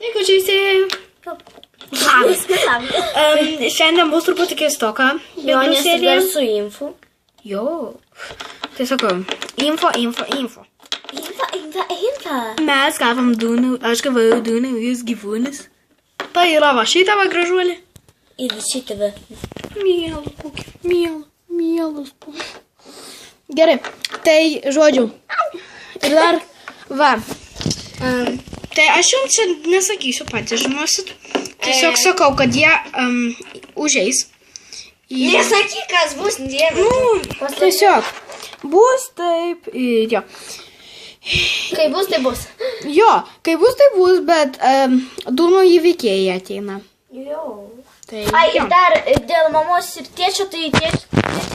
Sveiki, Džeisė. Labas. Šiandien bus truputį keistoka. Jo, nes dar su info. Jo. Tai sakau, info. Info. Mes gavom aš gavau du naujus gyvūnus. Tai yra va šitą va gražuolį. Ir šitą va. Mielas pūkį, mielas pūkį. Gerai, tai žodžiu. Ir dar, va. Tai aš jums čia nesakysiu patys, žinosit. Tiesiog sakau, kad jie užeis. Nesakyk, kas bus, dieve. Tiesiog. Bus taip ir jo. Kai bus, tai bus. Jo, kai bus, tai bus, bet du nauji veikėjai ateina. Jo. Tai, Ai, jo. ir dar dėl mamos ir tėčio, tai tėčio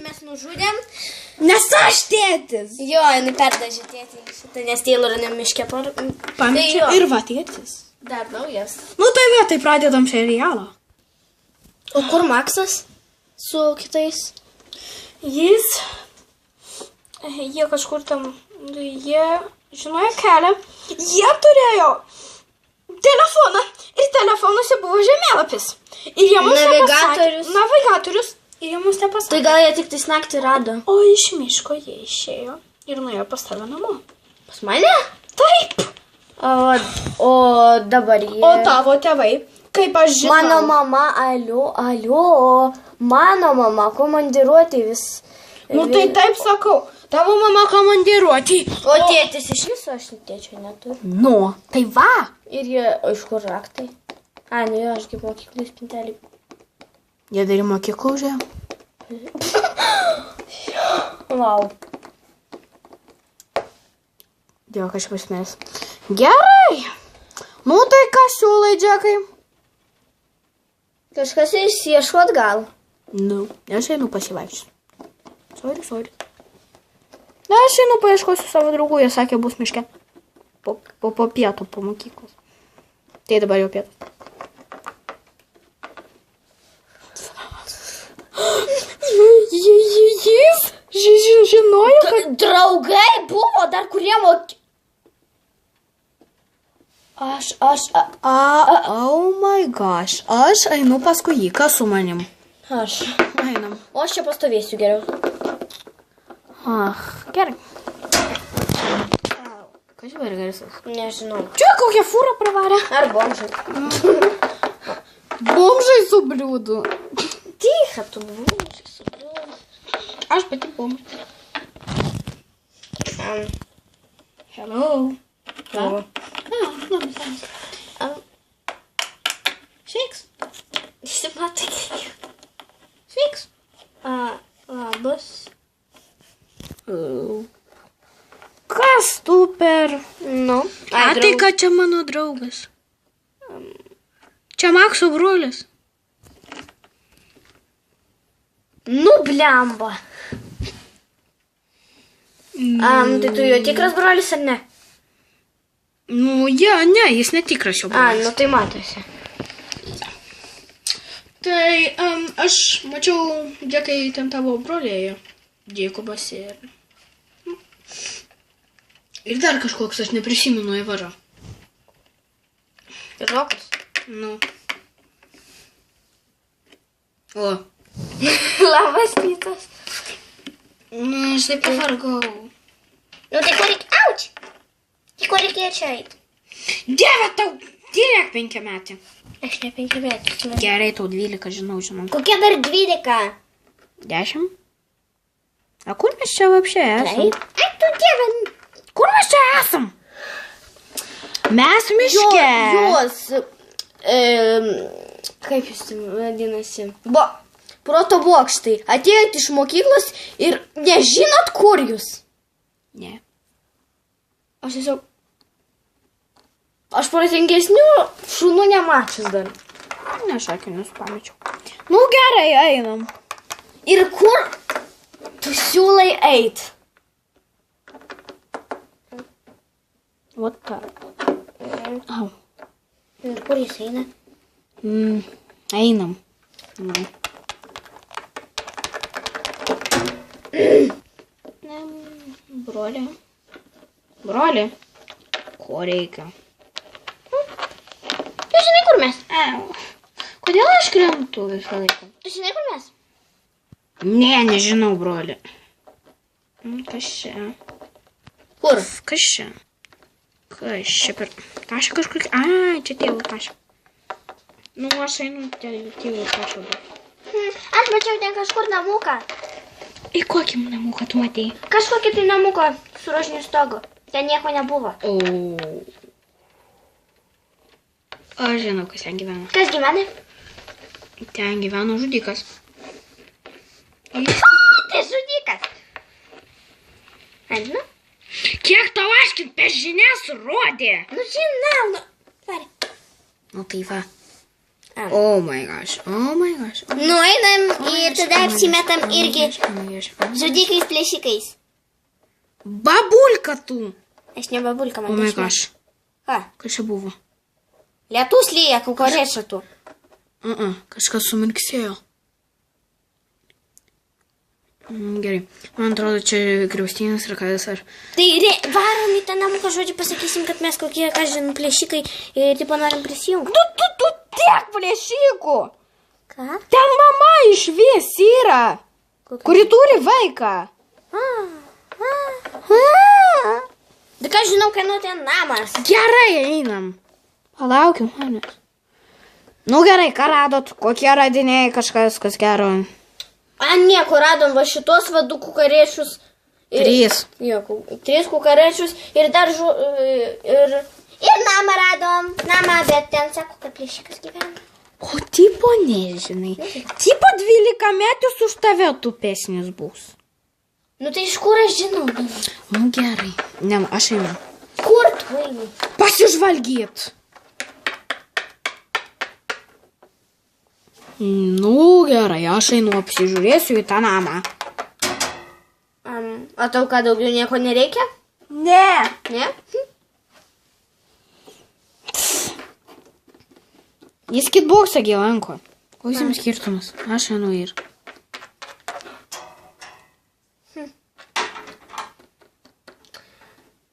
mes nužudėm. Nes aš tėtis. Jo, jinai perdažė tėtį šitą, nes Taylorą miške Pamečiau ir va tėtis. Dar naujas. Nu tai va, tai pradedam serialą. O kur Maksas su kitais? Jie kažkur tam, jie žinojo kelią, jie turėjo telefoną ir telefonuose buvo žemėlapis. Ir jie mums navigatorius. Ir jie mums nepasakė. Tai gal jie tik tais naktį rado? O iš miško jie išėjo ir nuėjo pas tave namo. Pas mane? Taip. O dabar jie... O tavo tėvai, kaip aš žinau. Mano mama, alio, mano mama komandiruotė vis... Nu tai taip sakau, tavo mama komandiruotė. O tėtis iš viso aš tėčio neturiu. Nu, tai va. Ir jie, iš kur raktai? A, nu jo, aš kaip mokyklai spintelį. Jie dar į mokyklą užėjo. Wow. Dėl kažkas mes. Gerai. Nu tai ką siūlai, Džekai? Kažkas išsieško atgal. Nu, aš einu pasivaikščioti. Sorry. Na, aš einu paieškosiu savo draugų, jie sakė, bus miške. Po pietų, po mokyklos. Tai dabar jau pietų. Jis žinojo, kad... Draugai buvo dar kurie Oh my gosh. Aš einu paskui jį, kas su manim? Aš. Einam. O aš čia pastovėsiu geriau. Gerai. Kas čia vargarsas? Nežinau. Čia kokią fūrą pravarė? Ar bomžai? Bomžai su bliūdu. Tycha, tu bomžai su bliūdu. Aš pati bomžai. Hello. Sveiks. Išsimatai. Sveiks. Labas. Kas tu per... Nu. Tai ką čia mano draugas? Čia Makso brolis. Nu, blemba. Tai tu jo tikras brolis ar ne? Nu, ne, jis netikras jo brolis. Nu tai matosi. Tai aš mačiau, Džekai, ten tavo brolėje. Džekobas ir... Ir dar kažkoks, aš neprisimenu įvažą. Ir Rokas? Nu. O. Labas rytas. Nu, aš taip pavargau. Nu tai ko reikia... Auč! Tai ko reikia čia eiti? Dieve, tau direk 5 metų. Aš ne 5 metų. Gerai, tau 12, žinau. Kokie dar 12? 10? A kur mes čia vapšė esam? Taip. Ai, tu dieve. Kur mes čia esam? Mes miške. Jos, kaip jūs vadinasi? Proto bokštai. Atėjot iš mokyklos ir nežinot, kur jūs? Ne. Aš tiesiog... Aš protingesnių šunų nemačius dar. Ne, šakinius pamečiau. Nu gerai, einam. Ir kur tu siūlai eit? Vat ką. Au. Ir kur jis eina? Einam. Broli. Ko reikia? mes? Kodėl aš krentu visą laiką? Tu žinai, kur mes? Ne, nežinau, broli. Kas čia? Kur? Kas čia? Kas čia per... Tašą kažkur... Ai, čia tėvų tašą. Nu, aš einu tėvų tašą. Aš mačiau ten kažkur namuką. Į kokį namuką tu matei? Kažkokį tai namuką su rožiniu stogu. Ten nieko nebuvo. O. Aš žinau, kas ten gyvena. Kas gyvena? Ten gyveno žudikas. Tai žudikas. Nežinau. Kiek tau aiškint per žinias rodė? Nu žinau, nu. Varė. Nu tai va. Oh my gosh. Nu einam ir tada apsimetam irgi žudikais plėšikais. Babulka tu. Aš ne babulka, man Oh my gosh. Ką? Kas čia buvo? Lietus lyja, kukurėčia tu. Kažkas sumirksėjo. Gerai. Man atrodo, čia griaustinis ir kas ar... Tai varom į tą namuką, žodžiu, pasakysim, kad mes kokie, ką žinau, plėšikai ir tipo norim prisijungti. Tu tiek plėšikų. Ką? Ten mama išvis yra, kuri turi vaiką. Tai ką žinau, kad nu ten namas. Gerai, einam. Palaukim manęs. Nu gerai, ką radot? Kokie radiniai, kažkas, kas gero? Nieko, radom va šitos vadų kukarėčius. 3. Jo, 3 kukarėčius ir dar ir namą radom. Namą, bet ten sako, kad plėšikas gyvena. O tipo nežinai. Tipo 12 metus už tave tupesnis bus. Nu tai iš kur aš žinau? Nu gerai. Ne, aš einu. Kur tu eini? Pasižvalgyt. Nu gerai, aš einu apsižiūrėsiu į tą namą. O tau ką, daugiau nieko nereikia? Ne. Ne? Jis kitboksą gyvenko. Koks jums skirtumas? Aš einu ir.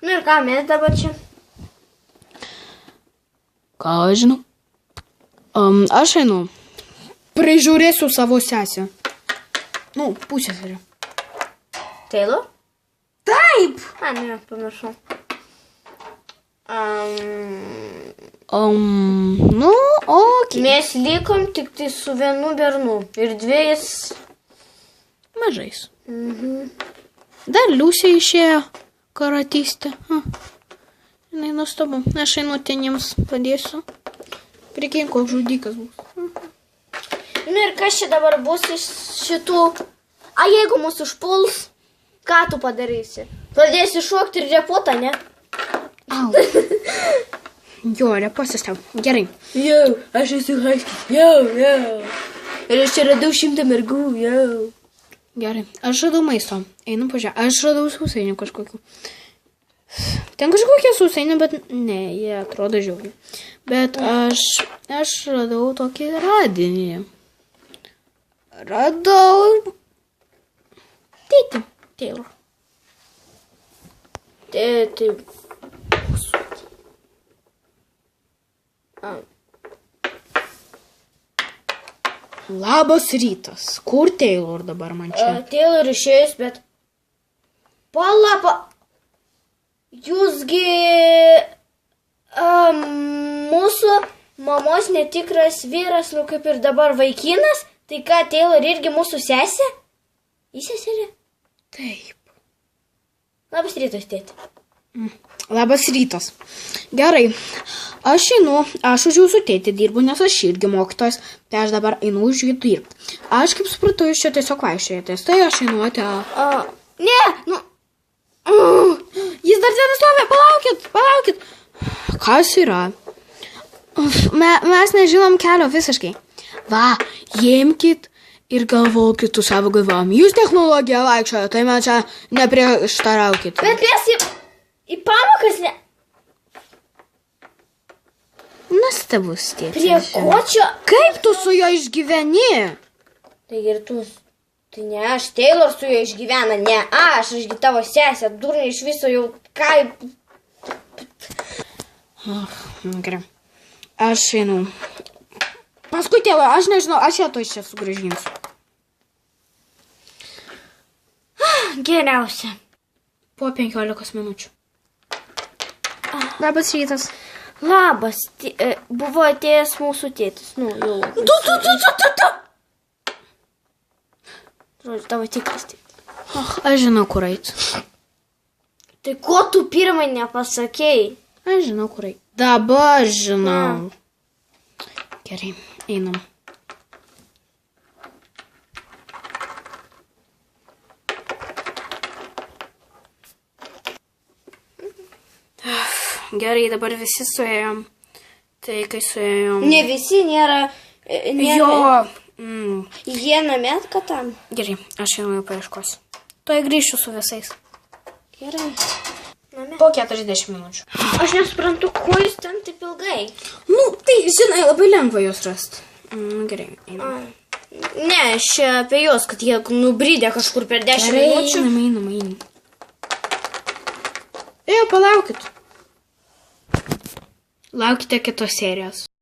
Nu ir ką, mes dabar čia? Ką aš žinau? Aš einu. Prižiūrėsiu savo sesę. Nu, pusseserę. Taylor? Taip! Ne, pamiršau. Nu, okei. Mes likom tik tai su vienu bernu ir 2 mažais. Dar Liusė išėjo karatystę. Jinai nuostabu. Aš einu ten jiems padėsiu. Prikink, koks žudikas bus. Nu ir kas čia dabar bus iš šitų? A jeigu mūsų užpuls, ką tu padarysi? Pradėsi šokti ir repotą, ne? Au. Jo, repostas tau. Gerai. Jau, aš esu haiskis. Jau. Ir aš čia radau 100 mergų, jau. Gerai. Aš radau maisto. Einu pažiūrėti. Aš radau sausainių kažkokių. Ten kažkokie sausainių, bet ne, jie atrodo žiauriai. Bet aš radau tokį radinį. Radau... Tėtį. Taylor. Tėtį. Labas rytas. Kur Taylor dabar man čia? Taylor išėjus, bet... Palapa. Jūsgi... Mūsų mamos netikras vyras, nu kaip ir dabar vaikinas. Tai ką, Taylor irgi mūsų sesė? Įseserė? Taip. Labas rytas, tėti. Labas rytas. Gerai. Aš einu, aš už jūsų tėtį dirbu, nes aš irgi mokytojas. Tai aš dabar einu už jį dirbti. Aš kaip supratau, jūs čia tiesiog vaikščiojatės. Tai aš einu Ne, nu... Jis dar ten stovi, palaukit. Kas yra? Mes nežinom kelio visiškai. Va, jėmkit ir galvokit su savo galvom. Jūs technologiją vaikščiojo, tai man čia neprieštaraukit. Bet mes į pamokas ne... Nuostabus tėtis. Prie ko čia? Kaip tu su juo išgyveni? Tai ir tu... Tai ne aš, Taylor su juo išgyvena, ne ašgi tavo sesė, durnė iš viso jau kaip... Gerai. Aš einu. Paskui tėvą, aš nežinau, aš ją to čia sugrąžinsiu. Geriausia. Po 15 minučių. Labas rytas. Labas, buvo atėjęs mūsų tėtis. Nu, jau. Tu. Žodžiu, tavo tikras tėtis. Aš žinau, kur eit. Tai ko tu pirmai nepasakėjai? Aš žinau, kur eit. Dabar žinau. Gerai, einam. Gerai, dabar visi suėjom. Tai kai suėjom. Ne visi nėra. Jo. Jie namie katam. Gerai, aš einu jau paieškos. Tuoj grįšiu su visais. Gerai. Namie. Po 40 minučių. Aš nesuprantu, ko jūs ten taip ilgai. Nu, tai, žinai, labai lengva juos rasti. Gerai, einam. Ne, aš čia apie juos, kad jie nubrydė kažkur per 10 minučių. Einam. Ėjo, palaukit. Laukite kitos serijos.